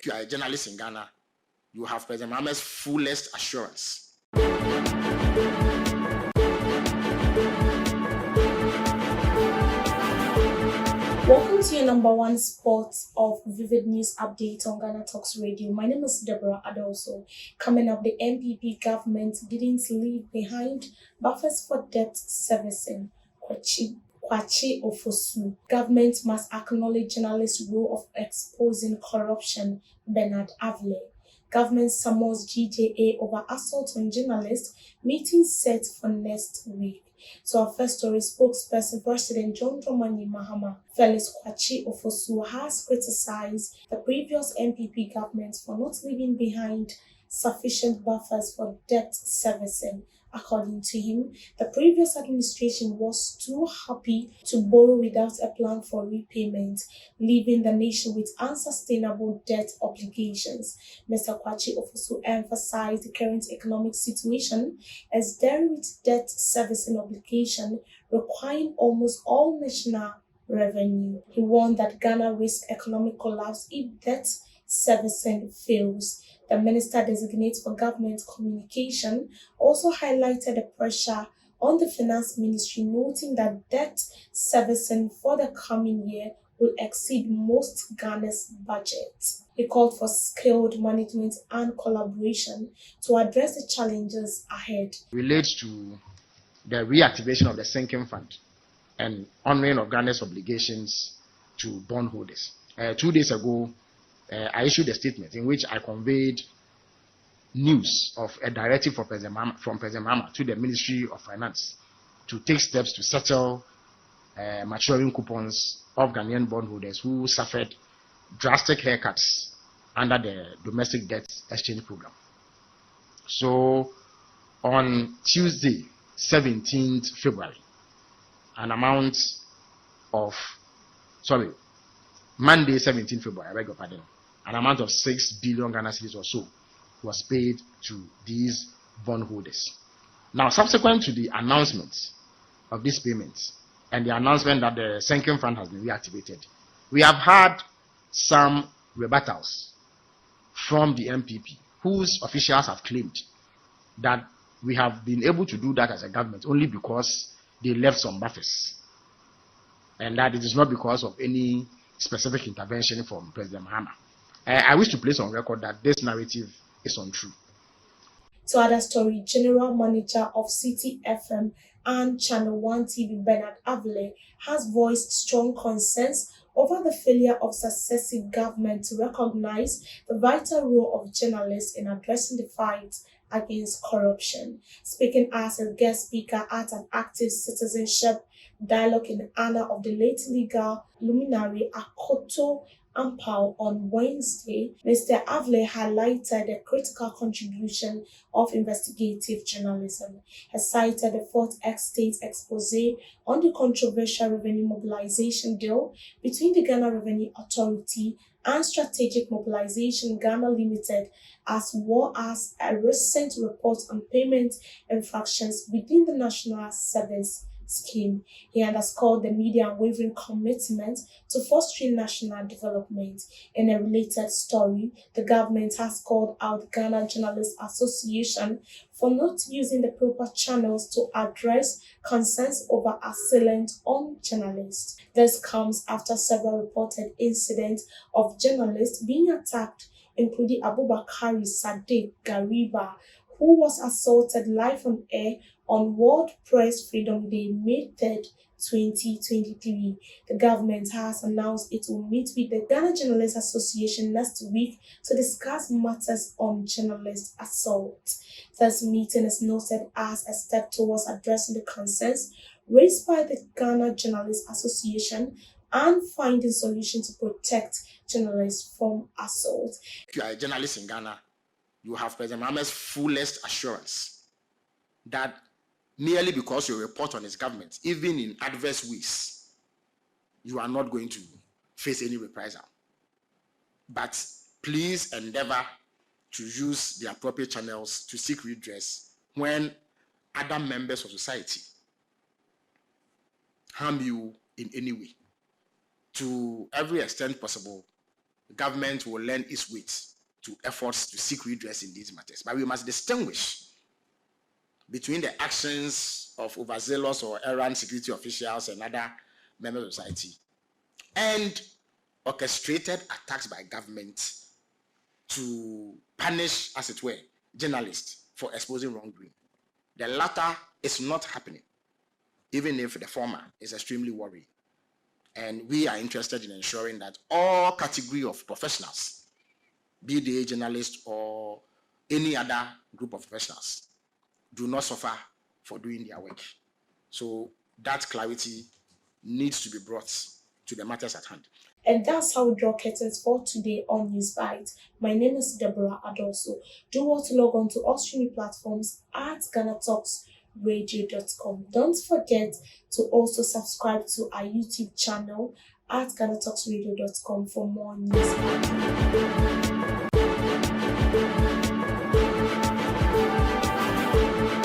If you are a journalist in Ghana, you have President Mahama's fullest assurance. Welcome to your number one spot of Vivid News Update on Ghana Talks Radio. My name is Deborah Adolso. Coming up, the NPP government didn't leave behind buffers for debt servicing. Debt-Kwakye Ofosu. Government must acknowledge journalists' role of exposing corruption. Bernard Avle. Government summons GJA over assault on journalists. Meeting set for next week. So our first story, spokesperson President John Dramani Mahama Debt-Kwakye Ofosu has criticized the previous NPP government for not leaving behind sufficient buffers for debt servicing. According to him, the previous administration was too happy to borrow without a plan for repayment, leaving the nation with unsustainable debt obligations. Mr. Kwakye Ofosu emphasized the current economic situation as there with debt servicing obligation requiring almost all national revenue. He warned that Ghana risks economic collapse if debt servicing fails. The Minister-designate for Government Communication also highlighted the pressure on the Finance Ministry, noting that debt servicing for the coming year will exceed most Ghana's budget. He called for skilled management and collaboration to address the challenges ahead. Relates to the reactivation of the sinking fund and honoring of Ghana's obligations to bondholders. 2 days ago, I issued a statement in which I conveyed news of a directive from President Mahama to the Ministry of Finance to take steps to settle maturing coupons of Ghanaian bondholders who suffered drastic haircuts under the domestic debt exchange program. So on Tuesday, 17th February, Monday, 17th February, I beg your pardon, an amount of 6 billion Ghana cedis or so was paid to these bondholders. Now, subsequent to the announcement of these payments and the announcement that the sinking fund has been reactivated, we have had some rebuttals from the NPP, whose officials have claimed that we have been able to do that as a government only because they left some buffers, and that it is not because of any specific intervention from President Mahama. I wish to place on record that this narrative is untrue. To other story, General Manager of City FM and Channel 1 TV Bernard Avle has voiced strong concerns over the failure of successive government to recognize the vital role of journalists in addressing the fight against corruption. Speaking as a guest speaker at an active citizenship dialogue in honor of the late legal luminary Akoto Ampao on Wednesday, Mr. Avle highlighted the critical contribution of investigative journalism. He cited the fourth estate expose on the controversial revenue mobilization deal between the Ghana Revenue Authority and Strategic Mobilization Ghana Limited, as well as a recent report on payment infractions within the National Service Scheme. He underscored the media's unwavering commitment to fostering national development. In a related story, the government has called out Ghana Journalists Association for not using the proper channels to address concerns over assailant on journalists. This comes after several reported incidents of journalists being attacked, including Abubakari Sadiq Gariba, who was assaulted live on air on World Press Freedom Day, May 3rd, 2023. The government has announced it will meet with the Ghana Journalists Association next week to discuss matters on journalist assault. This meeting is noted as a step towards addressing the concerns raised by the Ghana Journalists Association and finding solutions to protect journalists from assault. If you are a journalist in Ghana, you have President Mahama's fullest assurance that merely because you report on his government, even in adverse ways, you are not going to face any reprisal. But please endeavor to use the appropriate channels to seek redress when other members of society harm you in any way. To every extent possible, government will lend its weight to efforts to seek redress in these matters. But we must distinguish between the actions of overzealous or errant security officials and other members of society and orchestrated attacks by government to punish, as it were, journalists for exposing wrongdoing. The latter is not happening, even if the former is extremely worrying. And we are interested in ensuring that all category of professionals, be they journalists or any other group of professionals, do not suffer for doing their work. So that clarity needs to be brought to the matters at hand. And that's how we draw curtains for today on News Bite. My name is Deborah Adoso. Do want to log on to all streaming platforms at GhanaTalksRadio.com. Don't forget to also subscribe to our YouTube channel at GhanaTalksRadio.com for more news.